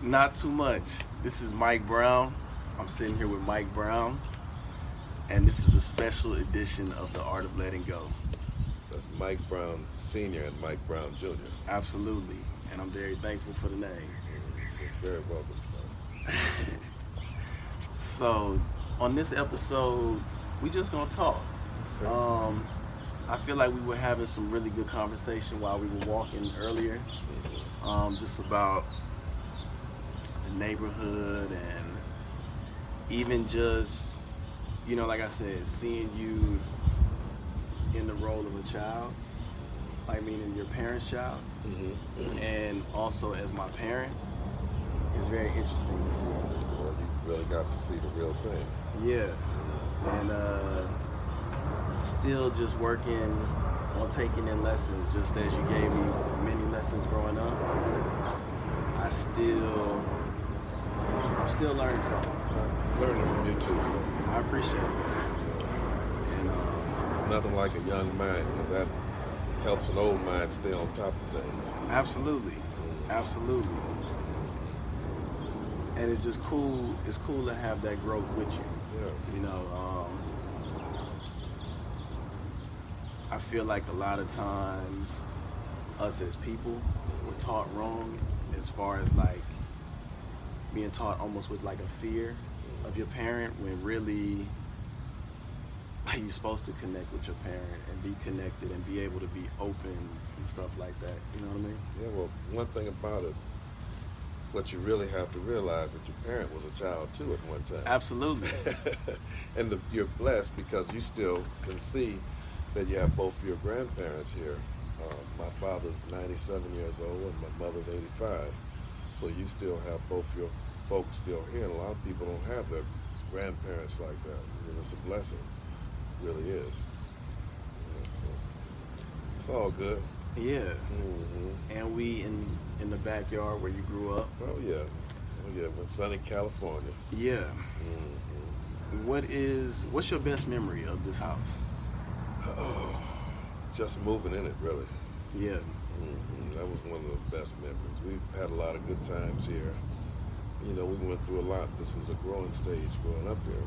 Not too much. This is Mike Brown. I'm sitting here with Mike Brown, and this is a special edition of The Art of Letting Go. That's Mike Brown Sr. and Mike Brown Jr. Absolutely, and I'm very thankful for the name. You're very welcome, son. So, on this episode, we just gonna talk. Okay. I feel like we were having some really good conversation while we were walking earlier, just about the neighborhood and even just, like I said, seeing you in the role of a child, like meaning your parent's child, and also as my parent, is very interesting to see. Well, you really got to see the real thing. Yeah, and still just working on taking in lessons, just as you gave me many lessons growing up. I'm still learning from it. I'm learning from you too, son. I appreciate that. And It's nothing like a young mind, because that helps an old mind stay on top of things. absolutely, absolutely. And it's just cool. It's cool to have that growth with you. Yeah. I feel like a lot of times us as people were taught wrong as far as like being taught almost with like a fear of your parent, when really like you're supposed to connect with your parent and be connected and be able to be open and stuff like that. You know what I mean? Yeah, well, one thing about it, what you really have to realize that your parent was a child too at one time. Absolutely. And you're blessed because you still can see that you have both your grandparents here. My father's 97 years old and my mother's 85. So you still have both your folks still here, and a lot of people don't have their grandparents like that. And it's a blessing. It really is. So it's all good. Yeah. Mm-hmm. And we in the backyard where you grew up. Oh yeah. Oh yeah, when sunny California. Yeah. Mm-hmm. What's your best memory of this house? Oh, just moving in it, really. Yeah. Mm-hmm. That was one of the best memories. We've had a lot of good times here. We went through a lot. This was a growing stage growing up here.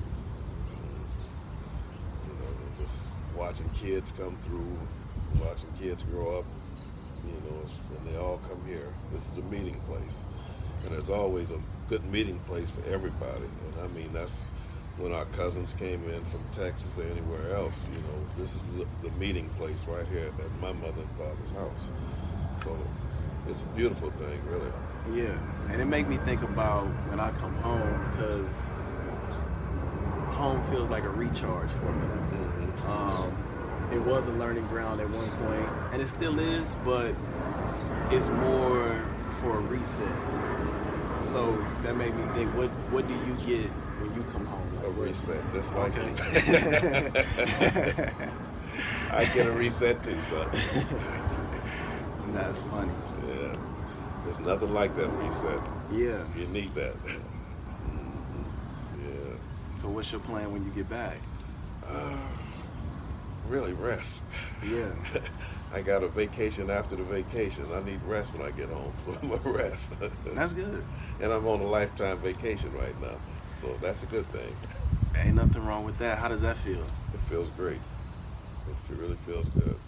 Just watching kids come through, watching kids grow up, when they all come here. This is a meeting place. And it's always a good meeting place for everybody. And I mean, that's when our cousins came in from Texas or anywhere else, this is the meeting place right here at my mother and father's house. So it's a beautiful thing, really. Yeah. And it made me think about when I come home, because home feels like a recharge for me. It was a learning ground at one point, and it still is, but it's more for a reset. So that made me think, what do you get when you come home? A reset, just like okay. I get a reset too, son. That's funny. Yeah. There's nothing like that reset. Yeah. You need that. Yeah. So what's your plan when you get back? Really rest. Yeah. I got a vacation after the vacation. I need rest when I get home, so I'm gonna rest. That's good. And I'm on a lifetime vacation right now, so that's a good thing. Ain't nothing wrong with that. How does that feel? It feels great. It really feels good.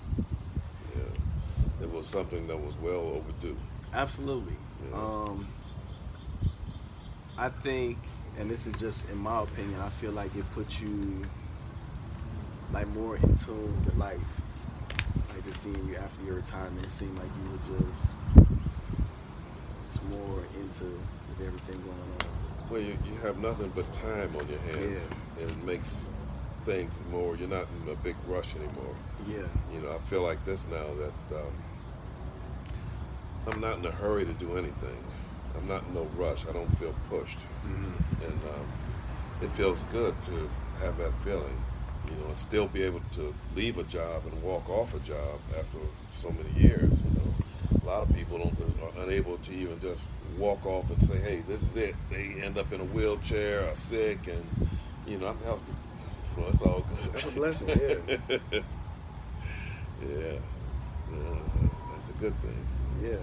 Yeah. It was something that was well overdue. Absolutely. Yeah. I think, and this is just in my opinion, I feel like it puts you like more in tune with life. Like just seeing you after your retirement, it seemed like you were just more into just everything going on. Well, you have nothing but time on your hand. Yeah. And it makes things more, you're not in a big rush anymore. Yeah. I feel like this now that I'm not in a hurry to do anything. I'm not in no rush. I don't feel pushed. Mm-hmm. And it feels good to have that feeling, and still be able to leave a job and walk off a job after so many years. A lot of people are unable to even just walk off and say, hey, this is it. They end up in a wheelchair or sick, and I'm healthy, so it's all good. That's a blessing. Yeah. Yeah. That's a good thing. Yeah.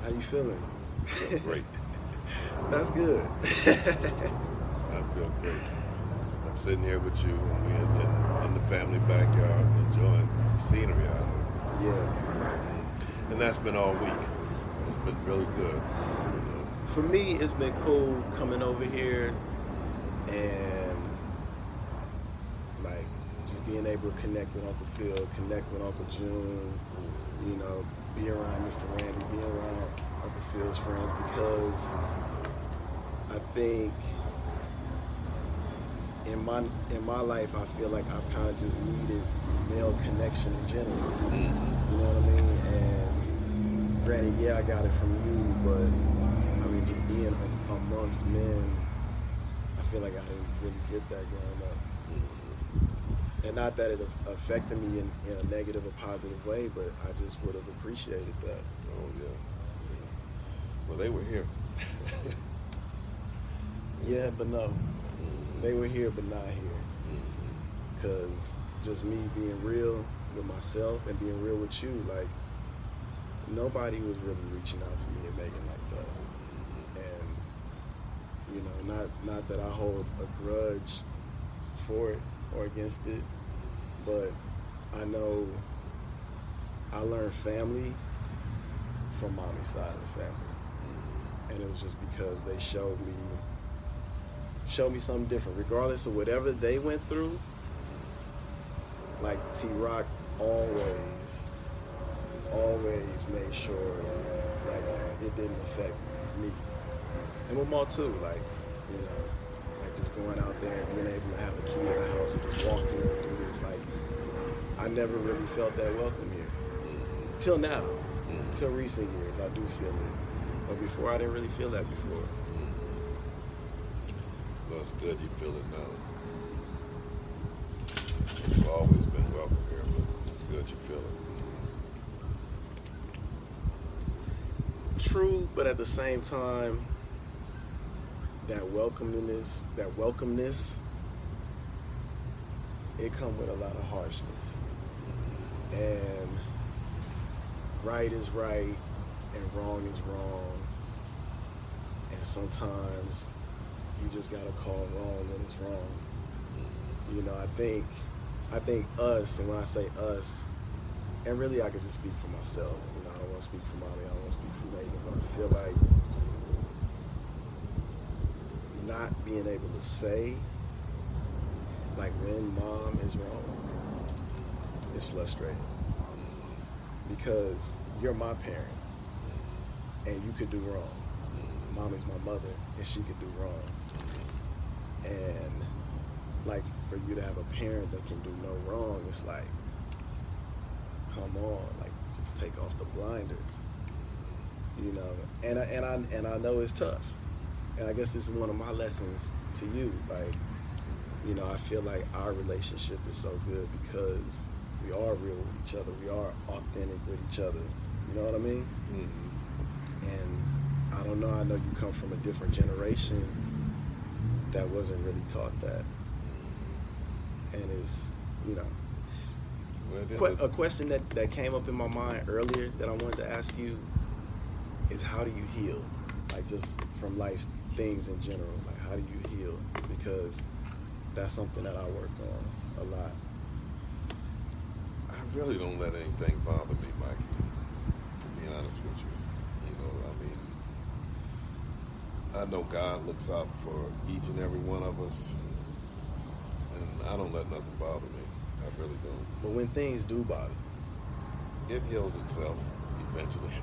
How you feeling? I feel great. That's good. I feel great. I'm sitting here with you, and we're in the family backyard enjoying the scenery out here. Yeah. And that's been all week. It's been really good. For me, it's been cool coming over here and like just being able to connect with Uncle Phil, connect with Uncle June, you know, be around Mr. Randy, be around Uncle Phil's friends, because I think in my life I feel like I've kind of just needed male connection in general. You know what I mean? And granted, yeah, I got it from you, but I mean, just being amongst men, I feel like I didn't really get that growing up. And not that it affected me in a negative or positive way, but I just would have appreciated that. Oh, yeah. Well, they were here. Yeah, but no. They were here, but not here. Because just me being real with myself and being real with you, like, nobody was really reaching out to me and Megan like that. And, you know, not that I hold a grudge for it or against it, but I know I learned family from mommy's side of the family. And it was just because they showed me something different. Regardless of whatever they went through, like T-Rock always made sure like it didn't affect me. And with Ma too, like, you know, like just going out there and being able to have a key to the house and just walk in and do this, like, I never really felt that welcome here. Till now. Till recent years, I do feel it. But before, I didn't really feel that before. Well, it's good you feel it now. You've always been welcome here, but it's good you feel it. True, but at the same time, that welcomeness, it comes with a lot of harshness. And right is right and wrong is wrong. And sometimes you just gotta call wrong when it's wrong. You know, I think us, and when I say us, and really I could just speak for myself. You know, I don't want to speak for mommy, I don't want to speak for Megan, but I feel like not being able to say, like, when mom is wrong is frustrating. Because you're my parent, and you could do wrong. Mommy's my mother, and she could do wrong. And like, for you to have a parent that can do no wrong, it's like, come on, like, just take off the blinders, you know. And I know it's tough, and I guess this is one of my lessons to you. Like, you know, I feel like our relationship is so good because we are real with each other. We are authentic with each other. You know what I mean? And I don't know. I know you come from a different generation that wasn't really taught that. And it's, you know, a question that came up in my mind earlier that I wanted to ask you is, how do you heal? Like, just from life things in general. Like, how do you heal? Because that's something that I work on a lot. I really don't let anything bother me, Mikey, to be honest with you. You know, I mean, I know God looks out for each and every one of us, and I don't let nothing bother me. I really don't. But when things do bother you, it heals itself eventually.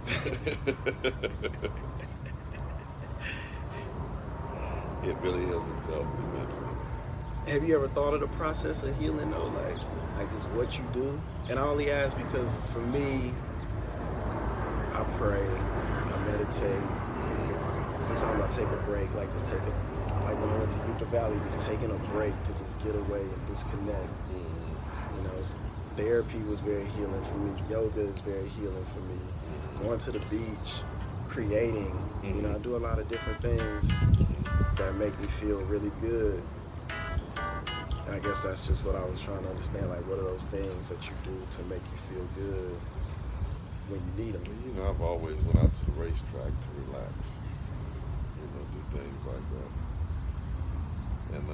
It really heals itself eventually. Have you ever thought of the process of healing, though? Like just what you do? And I only ask because for me, I pray, I meditate. Sometimes I take a break, like like when I went to Yucca Valley, just taking a break to just get away and disconnect. You know, therapy was very healing for me. Yoga is very healing for me. Going to the beach, creating. You know, I do a lot of different things that make me feel really good. I guess that's just what I was trying to understand. Like, what are those things that you do to make you feel good when you need them. You know, I've always went out to the racetrack to relax. You know, do things like that. And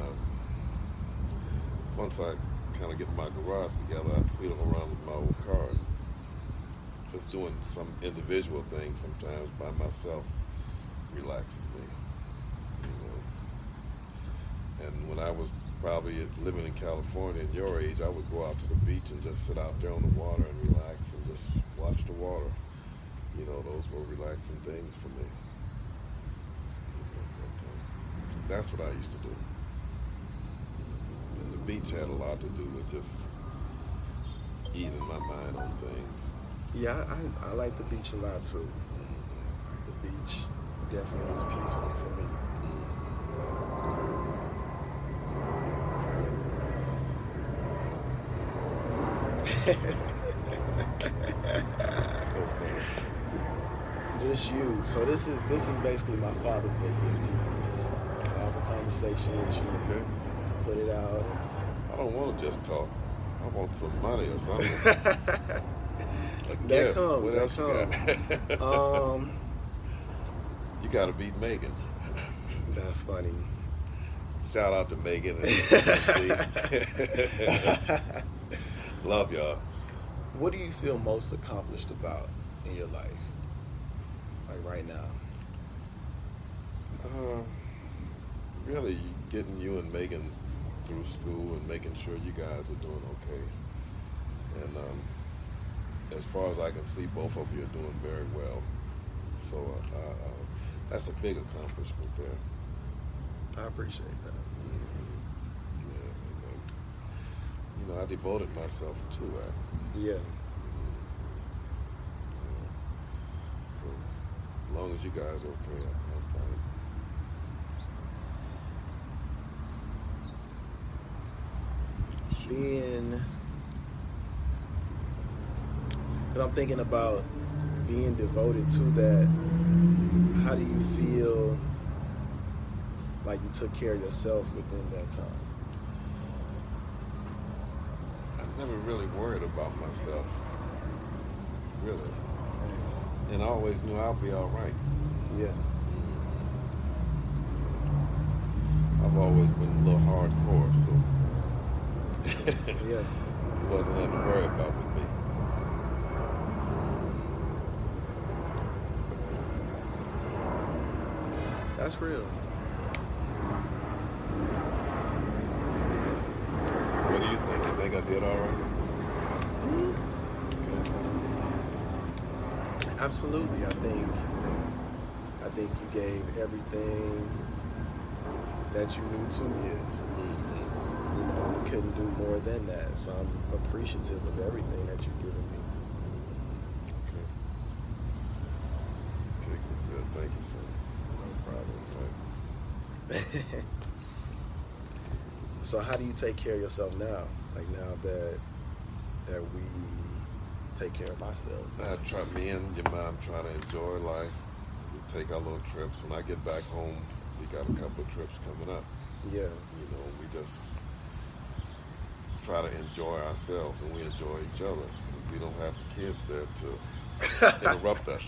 once I kind of get my garage together, I wheel around with my old car. Just doing some individual things sometimes by myself relaxes me. You know. And when I was probably living in California at your age, I would go out to the beach and just sit out there on the water and relax and just watch the water. You know, those were relaxing things for me. But, that's what I used to do. And the beach had a lot to do with just easing my mind on things. Yeah, I like the beach a lot too. Like the beach definitely is peaceful for me. So funny. Just you. So this is basically my Father's Day gift to you. Just have a conversation with you. Okay. Put it out. I don't want to just talk. I want some money or something. That comes. What That else comes. you got? You got to beat Megan. That's funny. Shout out to Megan. Love y'all. What do you feel most accomplished about in your life? Like right now? Really getting you and Megan through school and making sure you guys are doing okay. And as far as I can see, both of you are doing very well. So that's a big accomplishment there. I appreciate that. Yeah, and, you know, I devoted myself to that. Yeah. So as long as you guys are okay, I'm fine. Because I'm thinking about being devoted to that. How do you feel like you took care of yourself within that time? I never really worried about myself, really. And I always knew I'll be all right. Yeah. I've always been a little hardcore, so Yeah. it wasn't nothing to worry about with me. That's real. What do you think? You think I did all right? Okay. Absolutely. I think you gave everything that you knew to give. You know, you couldn't do more than that. So I'm appreciative of everything that you've given me. Okay. Okay, good. Thank you, sir. No problem. So how do you take care of yourself now? Like now that we take care of ourselves. Me and your mom try to enjoy life. We take our little trips. When I get back home, we got a couple of trips coming up. Yeah. You know, we just try to enjoy ourselves and we enjoy each other. We don't have the kids there to interrupt us.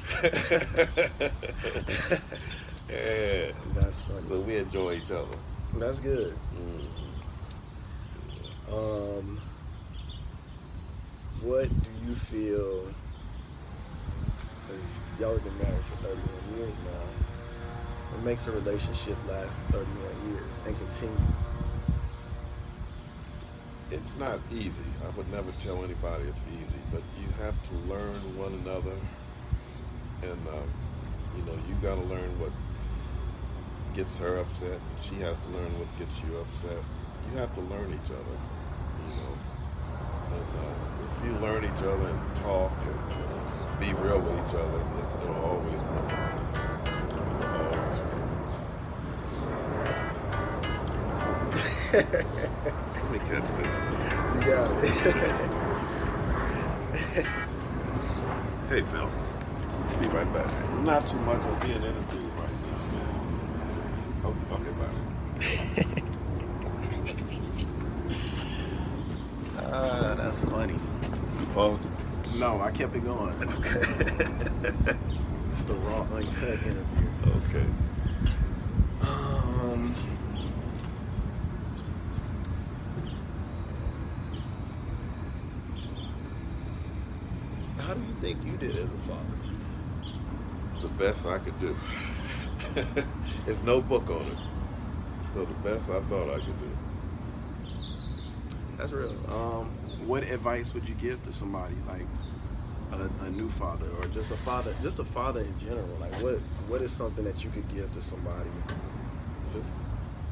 Yeah. That's funny. So we enjoy each other. That's good. What do you feel, because y'all have been married for 31 years now, what makes a relationship last 31 years and continue? It's not easy. I would never tell anybody it's easy, but you have to learn one another, and you know, you got to learn what gets her upset, and she has to learn what gets you upset. You have to learn each other, you know. And if you learn each other and talk and be real with each other, it'll always work. It'll always work. Let me catch this. You got it. Hey, Phil. Be right back. Not too much. I'm being interviewed right now, man. Oh, okay, bye. That's funny. You paused it? No, I kept it going. Okay. It's the raw, uncut interview. Okay. How do you think you did as a father? The best I could do. There's no book on it. So the best I thought I could do. That's real. What advice would you give to somebody like a new father or Just a father in general. Like, what is something that you could give to somebody? Just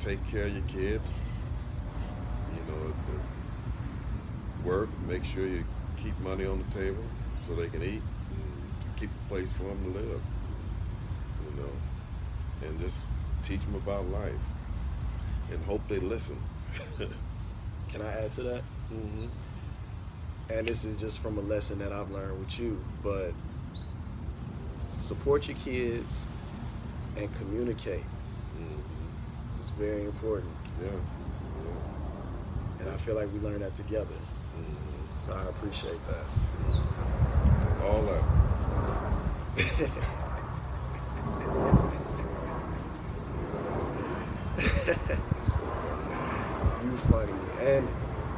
take care of your kids. You know, work, make sure you keep money on the table so they can eat, and keep a place for them to live. You know, and just teach them about life and hope they listen. Can I add to that? Mm-hmm. And this is just from a lesson that I've learned with you, but support your kids and communicate. Mm-hmm. It's very important. Yeah. And I feel like we learned that together. Mm-hmm. So I appreciate that. All that. You funny. And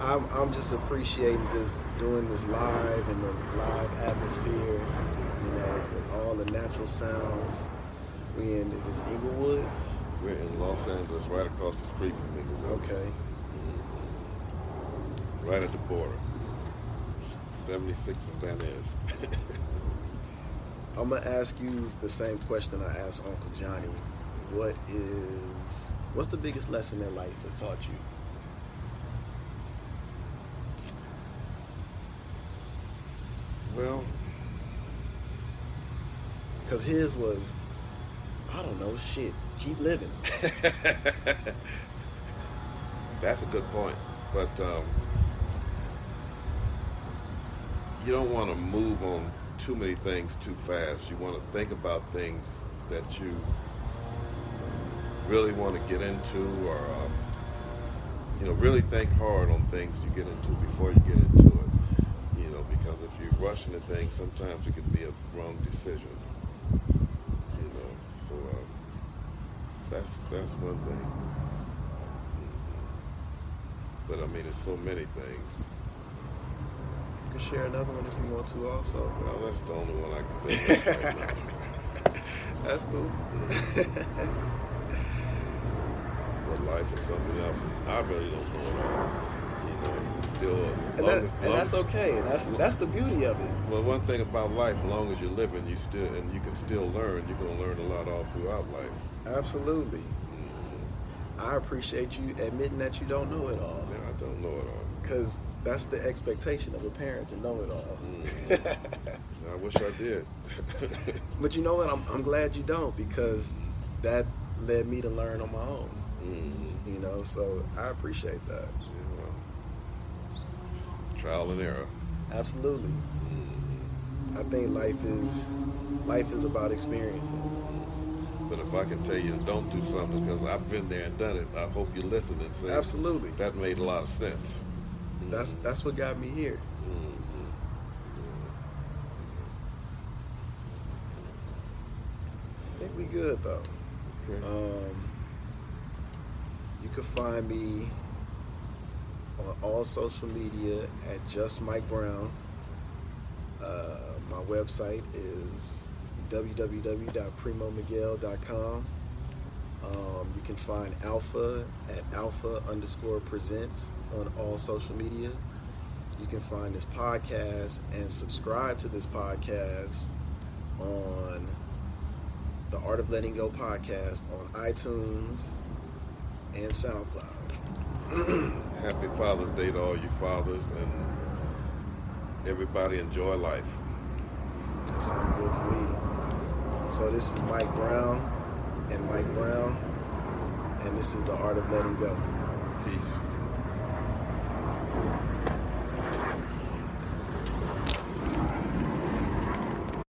I'm just appreciating just doing this live in the live atmosphere, you know, with all the natural sounds. We in, is this Inglewood? We're in Los Angeles, right across the street from Inglewood. Okay. Right at the border. 76 and Van Ness. I'm gonna ask you the same question I asked Uncle Johnny. What's the biggest lesson that life has taught you? Well, Because his was, I don't know, shit, keep living. that's a good point. But you don't want to move on too many things too fast. You want to think about things that you really want to get into, or really think hard on things you get into before you get into it. Because if you rush into things, sometimes it can be a wrong decision. So that's one thing. But I mean, there's so many things. You can share another one if you want to also. Well, that's the only one I can think of right now. That's cool. But life is something else. I really don't know it all. It's still That's okay. That's the beauty of it. Well, one thing about life, as long as you're living, you can still learn. You're gonna learn a lot all throughout life. Absolutely. I appreciate you admitting that you don't know it all. Yeah, I don't know it all. Because that's the expectation of a parent, to know it all. I wish I did. But you know what? I'm glad you don't, because that led me to learn on my own. So I appreciate that. Trial and error. Absolutely. I think life is about experiencing. But if I can tell you don't do something because I've been there and done it, I hope you listen and say, absolutely, that made a lot of sense. That's what got me here. I think we good though. Okay. You can find me on all social media at Just Mike Brown. My website is www.primomiguel.com. You can find Alpha at Alpha_presents on all social media. You can find this podcast and subscribe to this podcast on the Art of Letting Go podcast on iTunes and SoundCloud. Happy Father's Day to all you fathers, and everybody enjoy life. That sounds good to me. So this is Mike Brown and Mike Brown, and this is the Art of Letting Go. Peace.